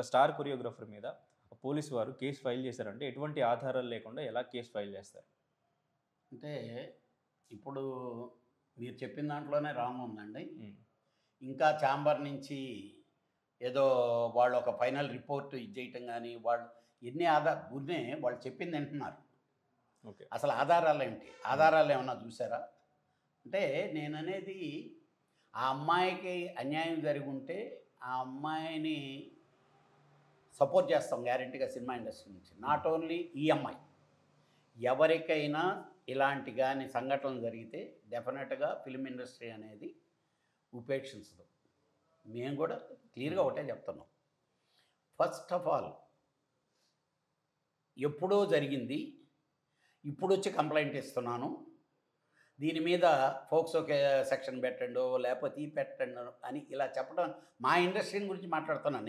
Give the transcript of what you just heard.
ఒక star choreographer మీద police వారు కేసు ఫైల్ చేశారంటే ఎటువంటి ఆధారాలు లేకుండా ఎలా కేసు ఫైల్ చేస్తారు? అంటే ఇప్పుడు మీరు చెప్పిన దాంట్లోనే రాంగ్ ఉందండి. హ్మ్. ఇంకా ఛాంబర్ నుంచి ఏదో వాళ్ళు ఒక ఫైనల్ రిపోర్ట్ ఇచ్చేయటం కానీ వాళ్ళు ఎన్ని ఊరినే వాళ్ళు చెప్పింది వింటున్నారు. ఓకే. అసలు ఆధారాలు ఏంటి? ఆధారాలు ఏమన్నా చూసారా? అంటే నేననేది ఆ అమ్మాయికి అన్యాయం జరిగి ఉంటే ఆ అమ్మాయిని సపోర్ట్ చేస్తాం గ్యారెంటీగా సినిమా ఇండస్ట్రీ నుంచి. నాట్ ఓన్లీ ఈ అమ్మాయి, ఎవరికైనా ఇలాంటి కానీ సంఘటనలు జరిగితే డెఫినెట్గా ఫిల్మ్ ఇండస్ట్రీ అనేది ఉపేక్షించదు. మేము కూడా క్లియర్గా ఒకటే చెప్తున్నాం. ఫస్ట్ ఆఫ్ ఆల్ ఎప్పుడో జరిగింది, ఇప్పుడు వచ్చి కంప్లైంట్ ఇస్తున్నాను, దీని మీద ఫోక్సో సెక్షన్ పెట్టండో లేకపోతే ఈ పెట్టండో అని ఇలా చెప్పడం మా ఇండస్ట్రీ గురించి మాట్లాడుతున్నాను.